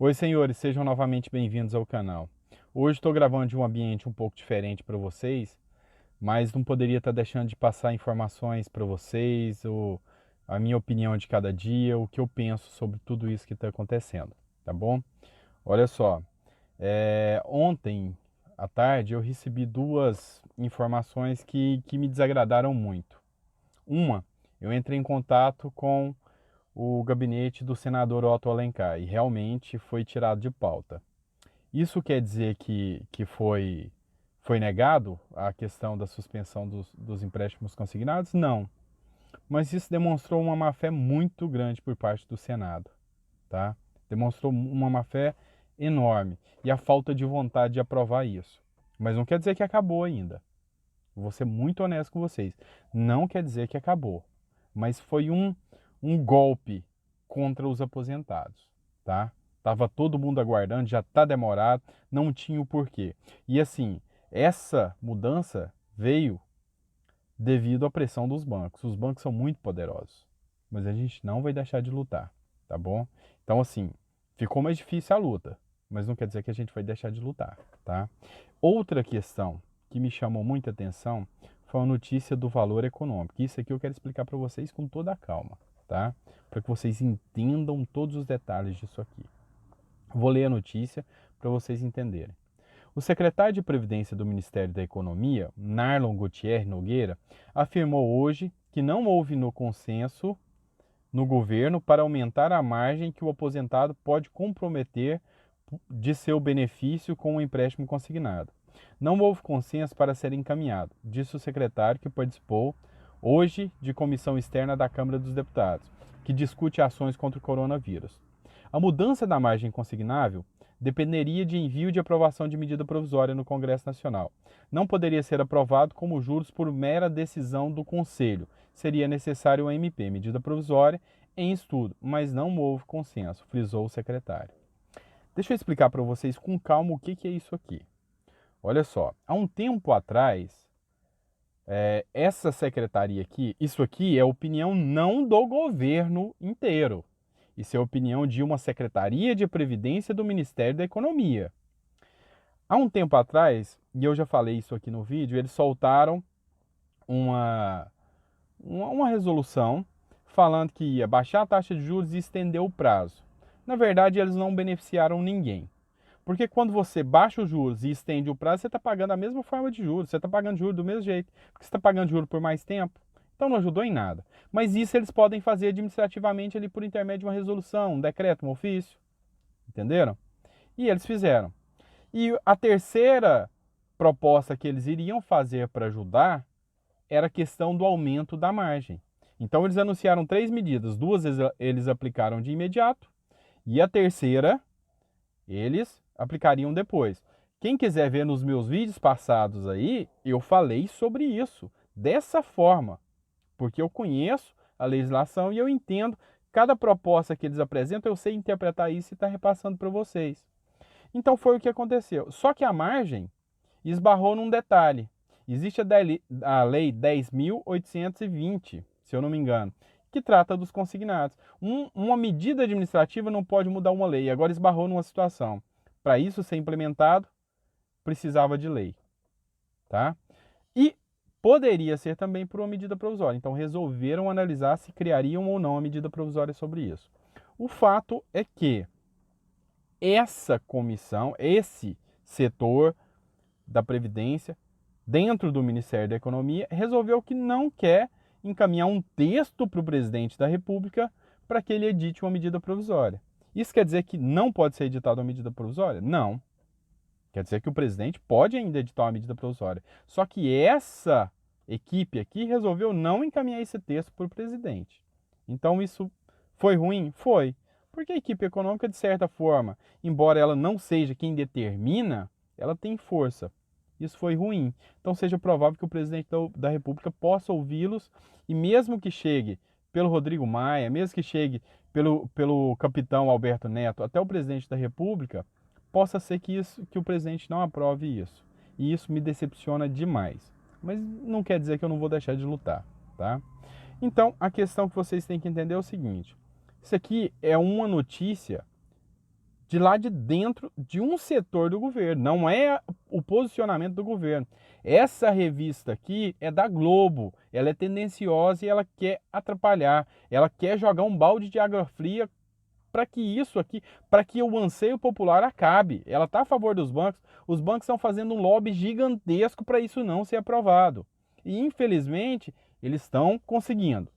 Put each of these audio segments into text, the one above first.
Oi, senhores, sejam novamente bem-vindos ao canal. Hoje estou gravando de um ambiente um pouco diferente para vocês, mas não poderia estar deixando de passar informações para vocês, a minha opinião de cada dia, o que eu penso sobre tudo isso que está acontecendo, tá bom? Olha só, ontem à tarde eu recebi duas informações que me desagradaram muito. Uma, eu entrei em contato com o gabinete do senador Otto Alencar e realmente foi tirado de pauta. Isso quer dizer que foi negado a questão da suspensão dos empréstimos consignados? Não. Mas isso demonstrou uma má-fé muito grande por parte do Senado, tá? Demonstrou uma má-fé enorme e a falta de vontade de aprovar isso. Mas não quer dizer que acabou ainda. Vou ser muito honesto com vocês. Não quer dizer que acabou. Mas foi um golpe contra os aposentados, tá? Tava todo mundo aguardando, já tá demorado, não tinha o porquê. E assim, essa mudança veio devido à pressão dos bancos. Os bancos são muito poderosos, mas a gente não vai deixar de lutar, tá bom? Então assim, ficou mais difícil a luta, mas não quer dizer que a gente vai deixar de lutar, tá? Outra questão que me chamou muita atenção foi a notícia do valor econômico. Isso aqui eu quero explicar para vocês com toda a calma, tá? Para que vocês entendam todos os detalhes disso aqui. Vou ler a notícia para vocês entenderem. O secretário de Previdência do Ministério da Economia, Narlon Gutierre Nogueira, afirmou hoje que não houve no consenso no governo para aumentar a margem que o aposentado pode comprometer de seu benefício com o empréstimo consignado. Não houve consenso para ser encaminhado, disse o secretário que participou hoje de comissão externa da Câmara dos Deputados, que discute ações contra o coronavírus. A mudança da margem consignável dependeria de envio de aprovação de medida provisória no Congresso Nacional. Não poderia ser aprovado como juros por mera decisão do Conselho. Seria necessário uma MP, medida provisória, em estudo, mas não houve consenso, frisou o secretário. Deixa eu explicar para vocês com calma o que é isso aqui. Olha só, há um tempo atrás, essa secretaria aqui, isso aqui é opinião não do governo inteiro. Isso é opinião de uma secretaria de previdência do Ministério da Economia. Há um tempo atrás, e eu já falei isso aqui no vídeo, eles soltaram uma resolução falando que ia baixar a taxa de juros e estender o prazo. Na verdade, eles não beneficiaram ninguém. Porque quando você baixa os juros e estende o prazo, você está pagando a mesma forma de juros, você está pagando juros do mesmo jeito, porque você está pagando juros por mais tempo. Então não ajudou em nada. Mas isso eles podem fazer administrativamente ali por intermédio de uma resolução, um decreto, um ofício. Entenderam? E eles fizeram. E a terceira proposta que eles iriam fazer para ajudar era a questão do aumento da margem. Então eles anunciaram três medidas, duas eles aplicaram de imediato e a terceira eles aplicariam depois. Quem quiser ver nos meus vídeos passados aí, eu falei sobre isso dessa forma, porque eu conheço a legislação e eu entendo cada proposta que eles apresentam, eu sei interpretar isso e estar repassando para vocês. Então foi o que aconteceu. Só que a margem esbarrou num detalhe. Existe a lei 10.820, se eu não me engano, que trata dos consignados. Uma medida administrativa não pode mudar uma lei. Agora esbarrou numa situação. Para isso ser implementado, precisava de lei. Tá? E poderia ser também por uma medida provisória. Então resolveram analisar se criariam ou não a medida provisória sobre isso. O fato é que essa comissão, esse setor da Previdência, dentro do Ministério da Economia, resolveu que não quer encaminhar um texto para o presidente da República para que ele edite uma medida provisória. Isso quer dizer que não pode ser editada uma medida provisória? Não. Quer dizer que o presidente pode ainda editar uma medida provisória. Só que essa equipe aqui resolveu não encaminhar esse texto para o presidente. Então isso foi ruim? Foi. Porque a equipe econômica, de certa forma, embora ela não seja quem determina, ela tem força. Isso foi ruim. Então seja provável que o presidente da República possa ouvi-los e mesmo que chegue pelo Rodrigo Maia, mesmo que chegue pelo capitão Alberto Neto até o presidente da República, possa ser que o presidente não aprove isso. E isso me decepciona demais. Mas não quer dizer que eu não vou deixar de lutar, tá? Então, a questão que vocês têm que entender é o seguinte. Isso aqui é uma notícia de lá de dentro de um setor do governo, não é o posicionamento do governo. Essa revista aqui é da Globo, ela é tendenciosa e ela quer atrapalhar, ela quer jogar um balde de água fria para que isso aqui, para que o anseio popular acabe. Ela está a favor dos bancos, os bancos estão fazendo um lobby gigantesco para isso não ser aprovado. E infelizmente, eles estão conseguindo.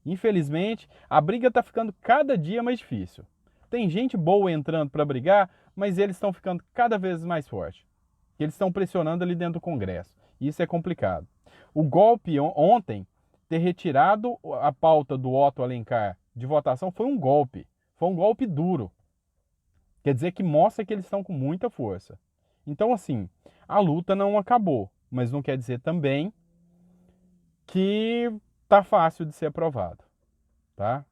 Infelizmente, a briga está ficando cada dia mais difícil. Tem gente boa entrando para brigar, mas eles estão ficando cada vez mais fortes. Eles estão pressionando ali dentro do Congresso. Isso é complicado. O golpe ontem, ter retirado a pauta do Otto Alencar de votação, foi um golpe. Foi um golpe duro. Quer dizer que mostra que eles estão com muita força. Então, assim, a luta não acabou, mas não quer dizer também que tá fácil de ser aprovado, tá?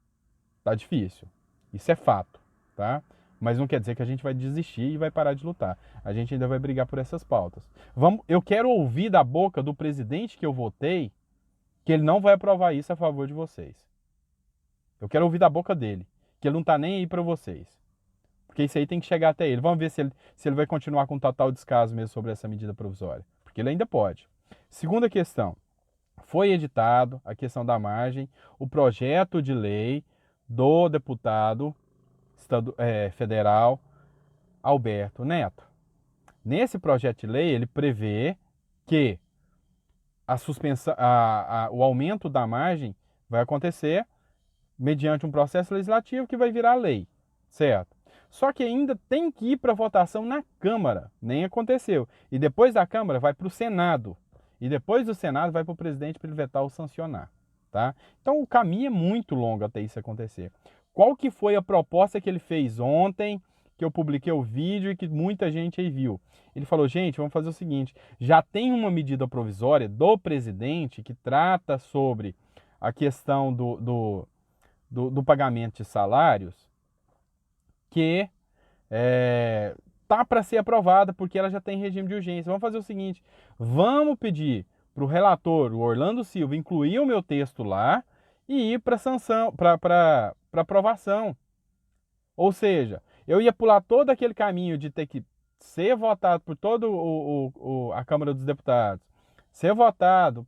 Tá difícil. Isso é fato, tá? Mas não quer dizer que a gente vai desistir e vai parar de lutar. A gente ainda vai brigar por essas pautas. Eu quero ouvir da boca do presidente que eu votei que ele não vai aprovar isso a favor de vocês. Eu quero ouvir da boca dele que ele não tá nem aí para vocês. Porque isso aí tem que chegar até ele. Vamos ver se ele vai continuar com total descaso mesmo sobre essa medida provisória. Porque ele ainda pode. Segunda questão. Foi editado, a questão da margem, o projeto de lei do deputado federal Alberto Neto. Nesse projeto de lei, ele prevê que a suspensão, o aumento da margem vai acontecer mediante um processo legislativo que vai virar lei, certo? Só que ainda tem que ir para votação na Câmara, nem aconteceu. E depois da Câmara vai para o Senado. E depois do Senado vai para o presidente para ele vetar ou sancionar, tá? Então o caminho é muito longo até isso acontecer. Qual que foi a proposta que ele fez ontem, que eu publiquei o vídeo e que muita gente aí viu? Ele falou, gente, vamos fazer o seguinte, já tem uma medida provisória do presidente que trata sobre a questão do pagamento de salários, que tá para ser aprovada porque ela já tem regime de urgência. Vamos fazer o seguinte, vamos pedir para o relator, o Orlando Silva, incluir o meu texto lá e ir para sanção, para aprovação. Ou seja, eu ia pular todo aquele caminho de ter que ser votado por toda a Câmara dos Deputados, ser votado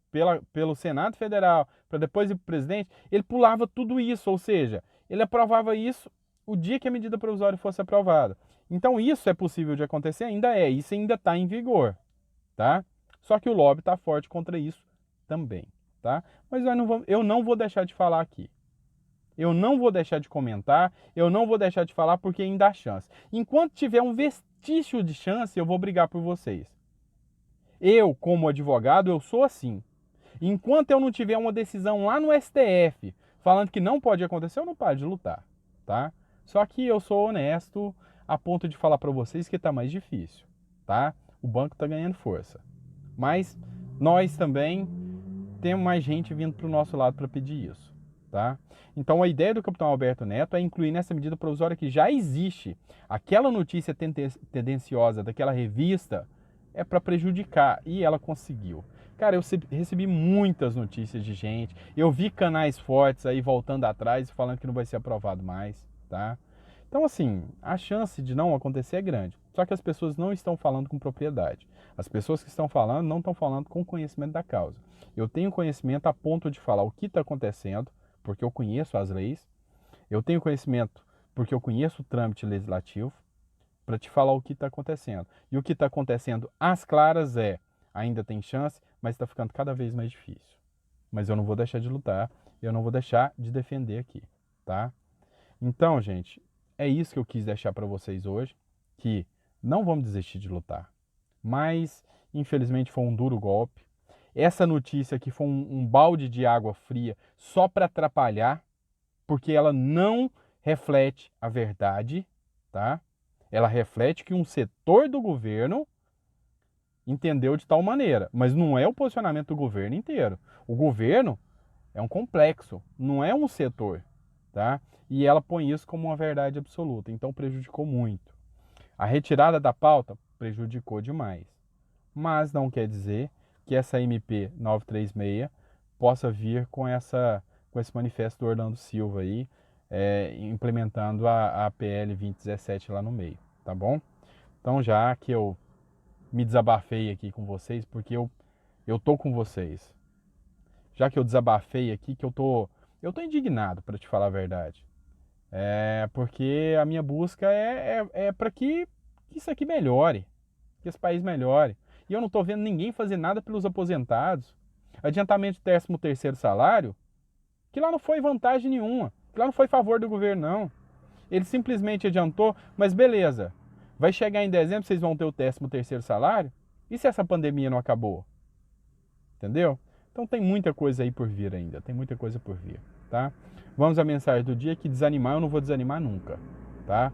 pelo Senado Federal, para depois ir para o presidente, ele pulava tudo isso, ou seja, ele aprovava isso o dia que a medida provisória fosse aprovada. Então isso é possível de acontecer? Ainda é, isso ainda está em vigor, tá? Só que o lobby está forte contra isso também, tá? Mas eu não vou deixar de falar aqui. Eu não vou deixar de comentar, eu não vou deixar de falar porque ainda há chance. Enquanto tiver um vestígio de chance, eu vou brigar por vocês. Eu, como advogado, eu sou assim. Enquanto eu não tiver uma decisão lá no STF falando que não pode acontecer, eu não paro de lutar, tá? Só que eu sou honesto a ponto de falar para vocês que está mais difícil, tá? O banco está ganhando força. Mas nós também temos mais gente vindo para o nosso lado para pedir isso, tá? Então a ideia do capitão Alberto Neto é incluir nessa medida provisória que já existe aquela notícia tendenciosa daquela revista é para prejudicar e ela conseguiu. Cara, eu recebi muitas notícias de gente, eu vi canais fortes aí voltando atrás e falando que não vai ser aprovado mais, tá? Então, assim, a chance de não acontecer é grande. Só que as pessoas não estão falando com propriedade. As pessoas que estão falando não estão falando com conhecimento da causa. Eu tenho conhecimento a ponto de falar o que está acontecendo, porque eu conheço as leis. Eu tenho conhecimento porque eu conheço o trâmite legislativo, para te falar o que está acontecendo. E o que está acontecendo às claras ainda tem chance, mas está ficando cada vez mais difícil. Mas eu não vou deixar de lutar, eu não vou deixar de defender aqui, tá? Então, gente, é isso que eu quis deixar para vocês hoje, que não vamos desistir de lutar. Mas, infelizmente, foi um duro golpe. Essa notícia aqui foi um balde de água fria só para atrapalhar, porque ela não reflete a verdade, tá? Ela reflete que um setor do governo entendeu de tal maneira, mas não é o posicionamento do governo inteiro. O governo é um complexo, não é um setor, tá? E ela põe isso como uma verdade absoluta, então prejudicou muito. A retirada da pauta prejudicou demais, mas não quer dizer que essa MP 936 possa vir com esse manifesto do Orlando Silva aí, implementando a PL 2017 lá no meio, tá bom? Então já que eu me desabafei aqui com vocês, porque eu tô com vocês. Já que eu desabafei aqui, que eu tô indignado, para te falar a verdade. Porque a minha busca é para que isso aqui melhore, que esse país melhore. E eu não tô vendo ninguém fazer nada pelos aposentados. Adiantamento de 13º salário, que lá não foi vantagem nenhuma, que lá não foi favor do governo, não. Ele simplesmente adiantou, mas beleza. Vai chegar em dezembro, vocês vão ter o 13º salário? E se essa pandemia não acabou? Entendeu? Então tem muita coisa aí por vir ainda, tem muita coisa por vir, tá? Vamos à mensagem do dia, que desanimar eu não vou desanimar nunca, tá?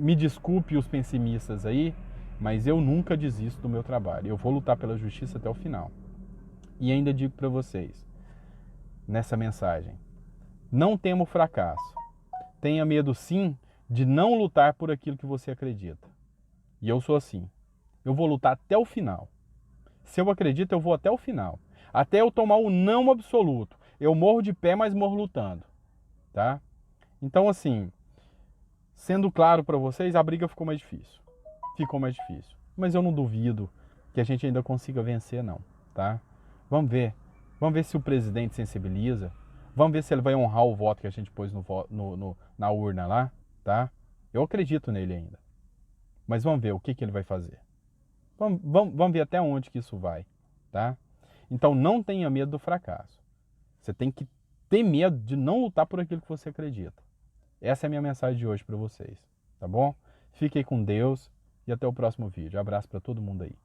Me desculpe os pessimistas aí, mas eu nunca desisto do meu trabalho. Eu vou lutar pela justiça até o final. E ainda digo para vocês, nessa mensagem, não tema o fracasso. Tenha medo sim de não lutar por aquilo que você acredita. E eu sou assim. Eu vou lutar até o final. Se eu acredito, eu vou até o final. Até eu tomar o não absoluto. Eu morro de pé, mas morro lutando, tá? Então, assim, sendo claro para vocês, a briga ficou mais difícil. Ficou mais difícil. Mas eu não duvido que a gente ainda consiga vencer, não, tá? Vamos ver. Vamos ver se o presidente sensibiliza. Vamos ver se ele vai honrar o voto que a gente pôs na urna lá, tá? Eu acredito nele ainda. Mas vamos ver o que ele vai fazer. Vamos ver até onde que isso vai, tá? Então não tenha medo do fracasso. Você tem que ter medo de não lutar por aquilo que você acredita. Essa é a minha mensagem de hoje para vocês, tá bom? Fiquem com Deus e até o próximo vídeo. Abraço para todo mundo aí.